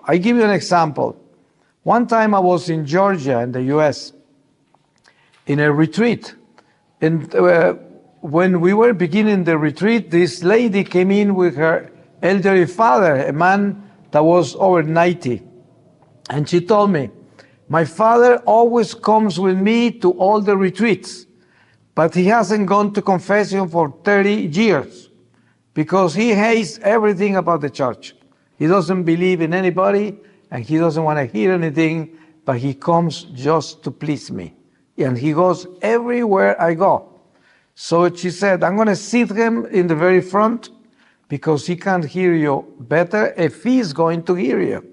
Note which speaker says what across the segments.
Speaker 1: I give you an example. One time I was in Georgia in the US in a retreat. And when we were beginning the retreat, this lady came in with her elderly father, a man that was over 90. And she told me, my father always comes with me to all the retreats, but he hasn't gone to confession for 30 years because he hates everything about the church. He doesn't believe in anybody and he doesn't want to hear anything, but he comes just to please me. And he goes everywhere I go. So she said, I'm going to sit him in the very front because he can't hear you better if he's going to hear you.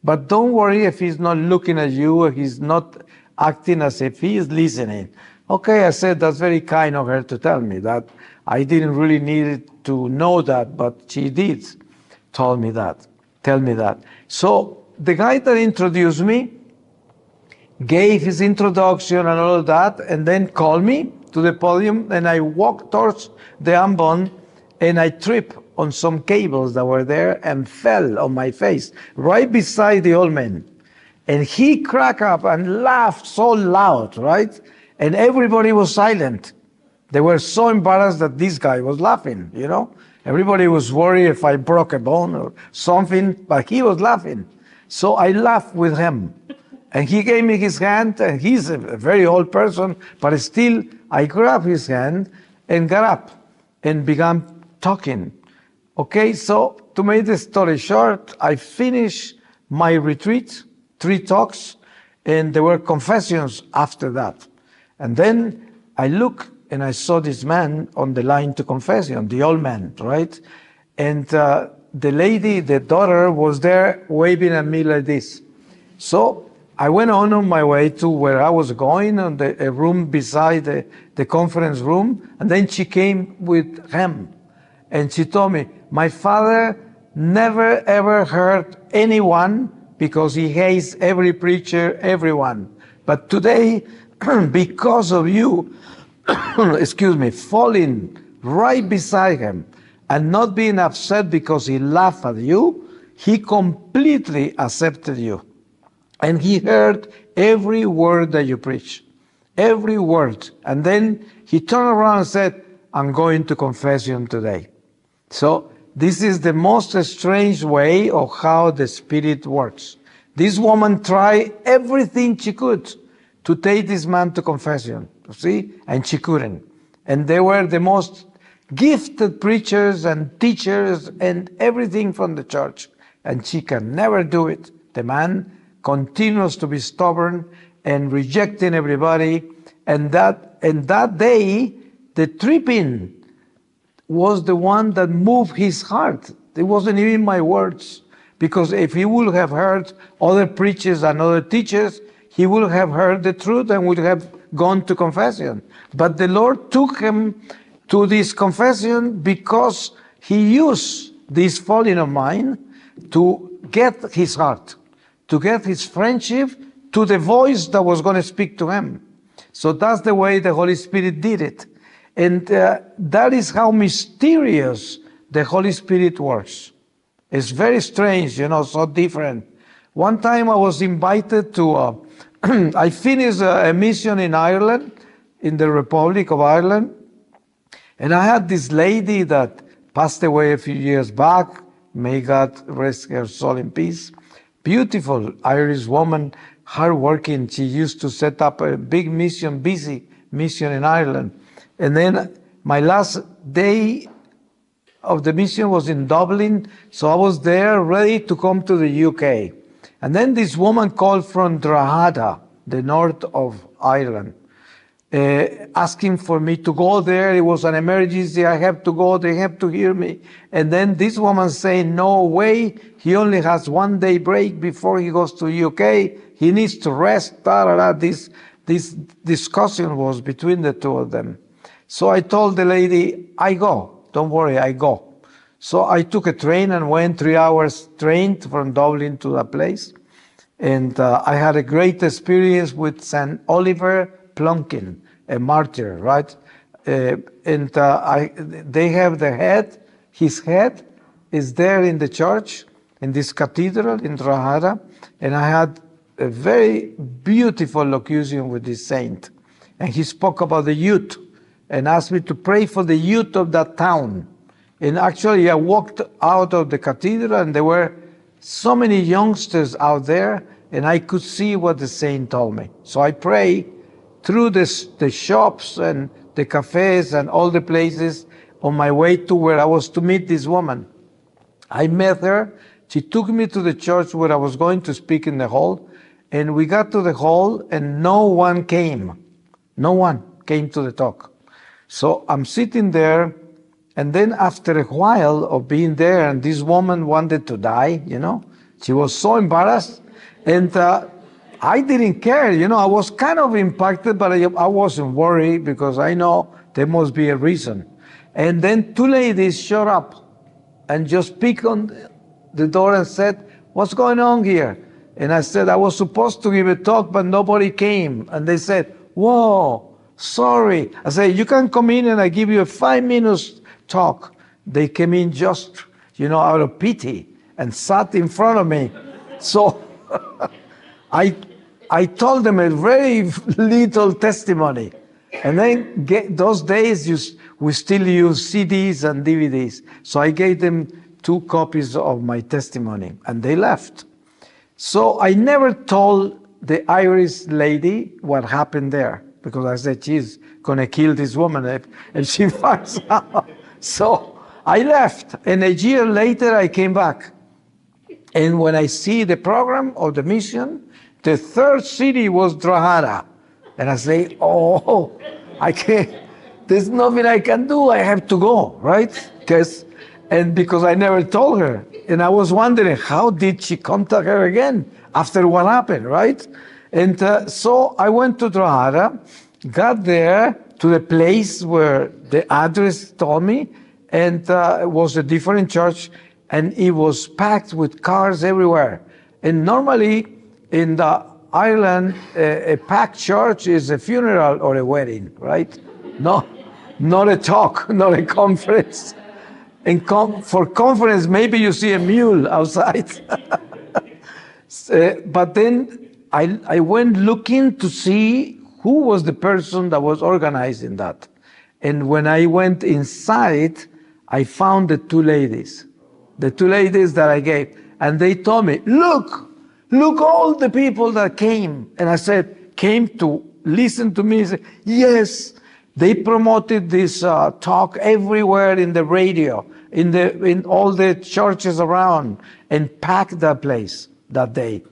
Speaker 1: But don't worry if he's not looking at you, or he's not acting as if he is listening. Okay, I said, that's very kind of her to tell me that. I didn't really need to know that, but she did tell me that. So the guy that introduced me gave his introduction and all of that, and then called me to the podium, and I walked towards the ambon, and I tripped on some cables that were there and fell on my face right beside the old man. And he cracked up and laughed so loud, right? And everybody was silent. They were so embarrassed that this guy was laughing, you know? Everybody was worried if I broke a bone or something, but he was laughing. So I laughed with him. And he gave me his hand, and he's a very old person, but still I grabbed his hand and got up and began talking. Okay, so to make the story short, I finished my retreat, 3 talks, and there were confessions after that. And then I looked and I saw this man on the line to confession, the old man, right? And the lady, the daughter, was there waving at me like this. So I went on my way to where I was going, on a room beside the conference room, and then she came with him. And she told me, my father never ever hurt anyone because he hates every preacher, everyone. But today, because of you, falling right beside him and not being upset because he laughed at you, he completely accepted you. And he heard every word that you preach, every word. And then he turned around and said, I'm going to confession today. So this is the most strange way of how the Spirit works. This woman tried everything she could to take this man to confession, you see, and she couldn't. And they were the most gifted preachers and teachers and everything from the church. And she can never do it. The man continues to be stubborn and rejecting everybody. And that day, the tripping was the one that moved his heart. It wasn't even my words. Because if he would have heard other preachers and other teachers, he would have heard the truth and would have gone to confession. But the Lord took him to this confession because he used this falling of mine to get his heart, to get his friendship to the voice that was going to speak to him. So that's the way the Holy Spirit did it. And that is how mysterious the Holy Spirit works. It's very strange, you know, so different. One time I was invited to, I finished a mission in Ireland, in the Republic of Ireland. And I had this lady that passed away a few years back. May God rest her soul in peace. Beautiful Irish woman, hardworking. She used to set up a big mission, busy mission in Ireland. And then my last day of the mission was in Dublin, so I was there ready to come to the UK. And then this woman called from Drahada, the north of Ireland, asking for me to go there. It was an emergency. I have to go. They have to hear me. And then this woman saying, no way. He only has 1 day break before he goes to UK. He needs to rest. This discussion was between the two of them. So I told the lady, I go. Don't worry, I go. So I took a train and went 3 hours train from Dublin to that place. And I had a great experience with St. Oliver Plunkin, a martyr, right? They have the head, his head is there in the church, in this cathedral in Drahada, and I had a very beautiful locution with this saint. And he spoke about the youth and asked me to pray for the youth of that town. And actually, I walked out of the cathedral, and there were so many youngsters out there, and I could see what the saint told me. So I pray through the shops and the cafes and all the places on my way to where I was to meet this woman. I met her. She took me to the church where I was going to speak in the hall, and we got to the hall, and no one came. No one came to the talk. So I'm sitting there, and then after a while of being there, and this woman wanted to die, she was so embarrassed, and I didn't care, I was kind of impacted, but I wasn't worried because I know there must be a reason. And then two ladies showed up and just picked on the door and said, "What's going on here?" And I said, "I was supposed to give a talk, but nobody came." And they said, "Whoa, sorry." I said, "You can come in and I give you a 5 minutes talk." They came in just, out of pity and sat in front of me. So I told them a very little testimony. And then those days we still use CDs and DVDs. So I gave them 2 copies of my testimony, and they left. So I never told the Irish lady what happened there, because I said, she's going to kill this woman if she finds out. So I left, and a year later I came back. And when I see the program of the mission, the 3rd city was Drahada. And I say, "Oh, I can't, there's nothing I can do, I have to go," right? Because I never told her. And I was wondering, how did she contact her again after what happened, right? And so I went to Drahada, got there to the place where the address told me, and it was a different church, and it was packed with cars everywhere. And normally in the Ireland, a packed church is a funeral or a wedding, right? No, not a talk, not a conference. And for conference, maybe you see a mule outside. But then I went looking to see who was the person that was organizing that. And when I went inside, I found the 2 ladies that I gave. And they told me, look all the people that came. And I said, came to listen to me? He said, yes. They promoted this talk everywhere in the radio, in all the churches around, and packed that place that day.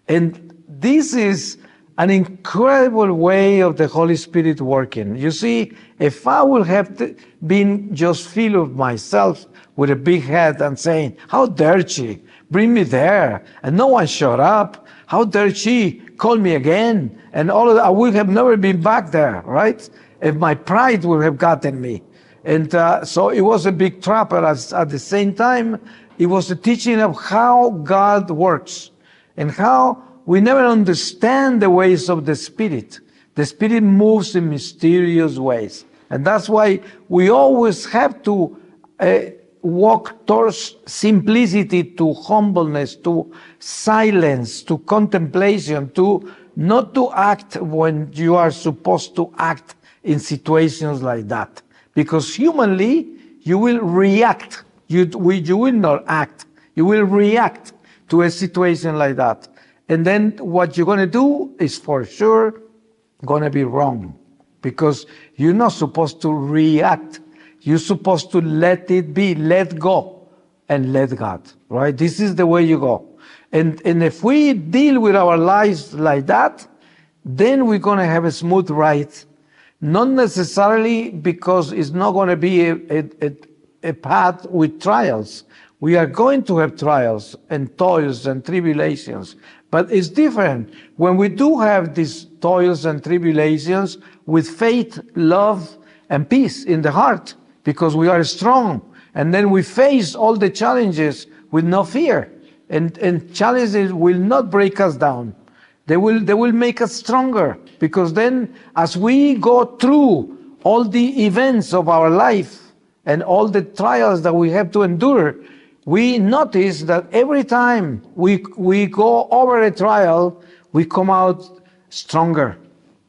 Speaker 1: And this is an incredible way of the Holy Spirit working. You see, if I would have been just filled of myself with a big head and saying, "How dare she bring me there?" and no one showed up. "How dare she call me again?" and all of that, I would have never been back there, right? If my pride would have gotten me. And so it was a big trap, but at the same time, it was a teaching of how God works and how we never understand the ways of the Spirit. The Spirit moves in mysterious ways. And that's why we always have to walk towards simplicity, to humbleness, to silence, to contemplation, to not to act when you are supposed to act in situations like that. Because humanly, you will react. You will not act. You will react to a situation like that. And then what you're going to do is for sure going to be wrong. Because you're not supposed to react. You're supposed to let it be, let go, and let God, right? This is the way you go. And if we deal with our lives like that, then we're going to have a smooth ride. Not necessarily because it's not going to be a path with trials. We are going to have trials and toils and tribulations. But it's different. When we do have these toils and tribulations with faith, love, and peace in the heart, because we are strong. And then we face all the challenges with no fear. And challenges will not break us down. They will make us stronger, because then as we go through all the events of our life and all the trials that we have to endure, we notice that every time we go over a trial, we come out stronger,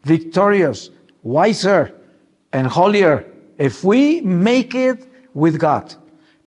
Speaker 1: victorious, wiser, and holier if we make it with God.